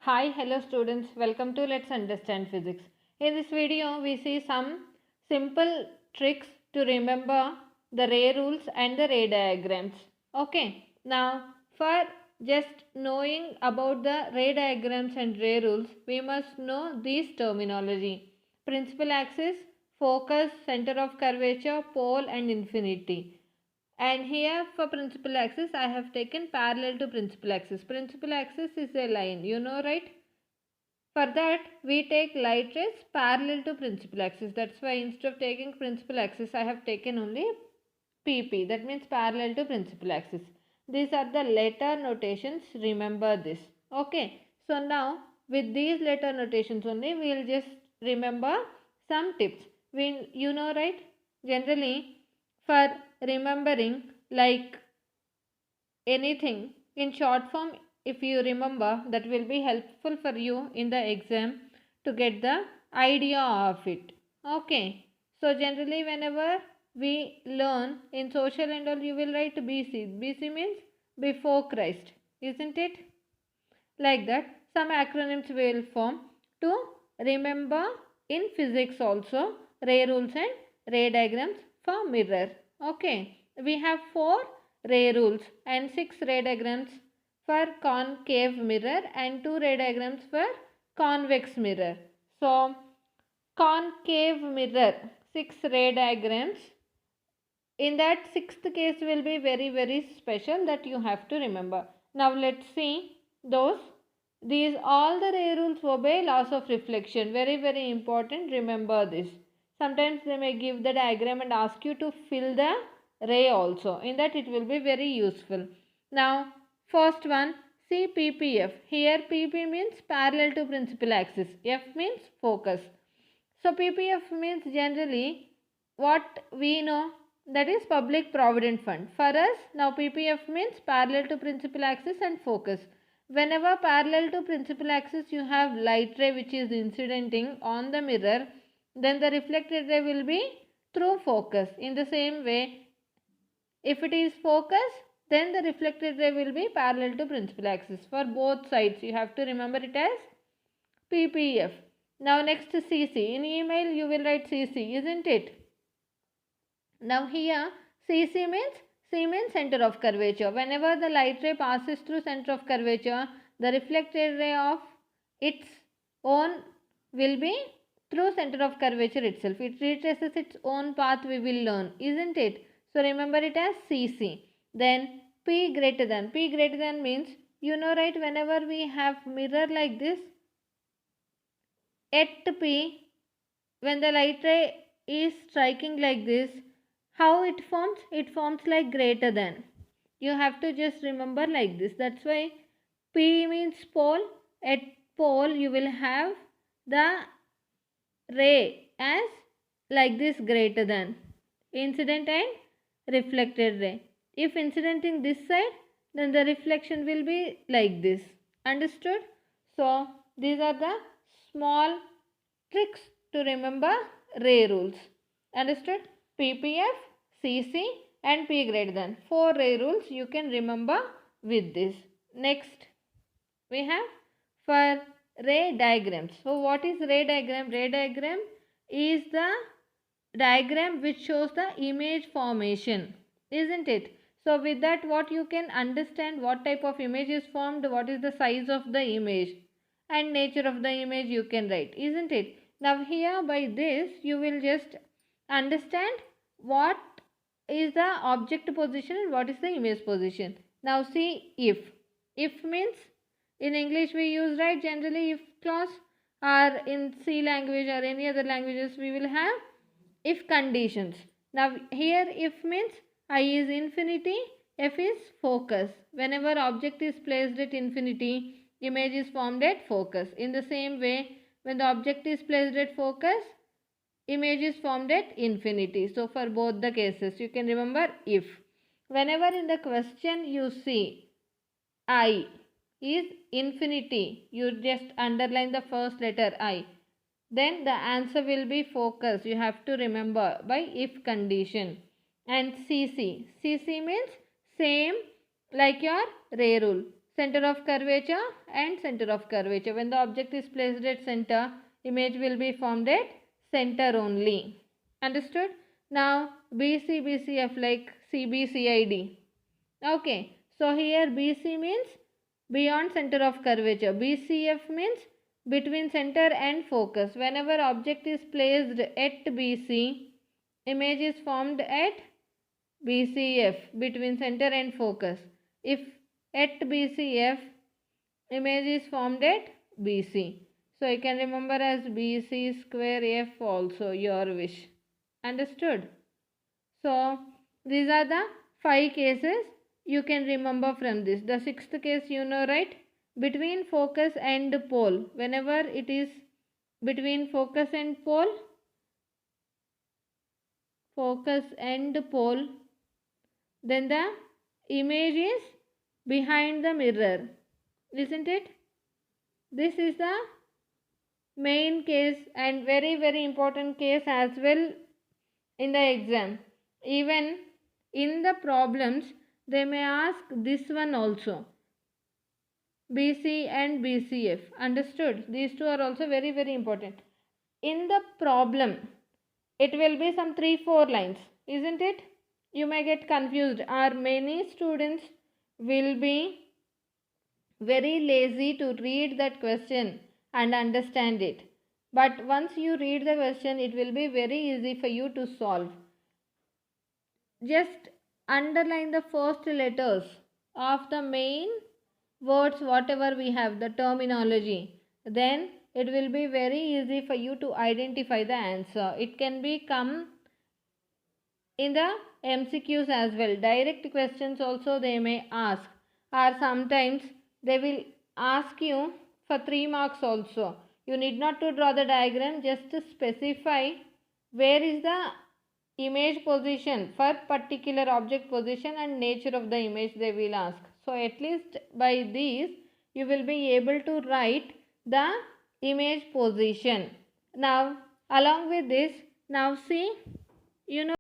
Hi, hello students, welcome to Let's Understand Physics. In this video, we see some simple tricks to remember the ray rules and the ray diagrams. Okay, now for just knowing about the ray diagrams and ray rules, we must know these terminology. Principal axis, focus, center of curvature, pole and infinity. And here for principal axis, I have taken parallel to principal axis. Principal axis is a line, you know, right? For that, we take light rays parallel to principal axis. That's why instead of taking principal axis, I have taken only PP. That means parallel to principal axis. These are the letter notations. Remember this. Okay. So now, with these letter notations only, we will just remember some tips. You know, right? Generally, for remembering like anything in short form, if you remember, that will be helpful for you in the exam to get the idea of it. Okay, so generally whenever we learn in social and all, you will write BC. BC means before Christ, isn't it? Like that, some acronyms will form to remember in physics also, ray rules and ray diagrams for mirror. Okay, we have 4 ray rules and 6 ray diagrams for concave mirror and 2 ray diagrams for convex mirror. So, concave mirror, 6 ray diagrams. In that, 6th case will be very special that you have to remember. Now let's see those. These all the ray rules obey laws of reflection. Very important. Remember this. Sometimes they may give the diagram and ask you to fill the ray also. In that it will be very useful. Now first one, see PPF. Here PP means parallel to principal axis. F means focus. So PPF means generally what we know, that is public provident fund. For us now PPF means parallel to principal axis and focus. Whenever parallel to principal axis you have light ray which is incidenting on the mirror, then the reflected ray will be through focus. In the same way, if it is focus, then the reflected ray will be parallel to principal axis. For both sides you have to remember it as PPF. Now next CC. In email you will write CC, isn't it? Now here CC means C means center of curvature. Whenever the light ray passes through center of curvature, the reflected ray of its own will be through center of curvature itself. It retraces its own path, we will learn, isn't it? So remember it as CC. Then P greater than. P greater than means, you know, right, whenever we have mirror like this, at P, when the light ray is striking like this, how it forms? It forms like greater than. You have to just remember like this. That's why P means pole. At pole you will have the ray as like this, greater than. Incident and reflected ray. If incident in this side, then the reflection will be like this. Understood? So these are the small tricks to remember ray rules. Understood? PPF, CC and P greater than. 4 ray rules you can remember with this. Next we have for ray diagrams. So what is ray diagram? Ray diagram is the diagram which shows the image formation, isn't it? So with that, what you can understand, what type of image is formed, what is the size of the image and nature of the image you can write, isn't it? Now here by this you will just understand what is the object position and what is the image position. Now see if. If means in English we use, right, generally if clause, or in C language or any other languages we will have if conditions. Now here if means I is infinity, F is focus. Whenever object is placed at infinity, image is formed at focus. In the same way, when the object is placed at focus, image is formed at infinity. So for both the cases you can remember if. Whenever in the question you see I is infinity, you just underline the first letter I. Then the answer will be focus. You have to remember by if condition. And CC. CC means same like your ray rule. center of curvature and center of curvature. When the object is placed at center, image will be formed at center only. Understood? Now BC, BCF like CBCID. Okay. So here BC means beyond center of curvature. BCF means between center and focus. Whenever object is placed at BC, image is formed at BCF, between center and focus. If at BCF, image is formed at BC. So I can remember as BC square F also, your wish. Understood? So these are the 5 cases you can remember from this. The 6th case you know, right? Between focus and pole. Whenever it is between focus and pole, then the image is behind the mirror. Isn't it? This is the main case and very important case as well in the exam. Even in the problems, they may ask this one also. BC and BCF. Understood? These two are also very important. In the problem, it will be some 3-4 lines. Isn't it? You may get confused. Or many students will be very lazy to read that question and understand it. But once you read the question, it will be very easy for you to solve. Just underline the first letters of the main words, whatever we have, the terminology. Then it will be very easy for you to identify the answer. It can be come in the MCQs as well. Direct questions also they may ask, or sometimes they will ask you for 3 marks also. You need not to draw the diagram, just to specify where is the image position for particular object position and nature of the image they will ask. So at least by these you will be able to write the image position. Now along with this, now see, you know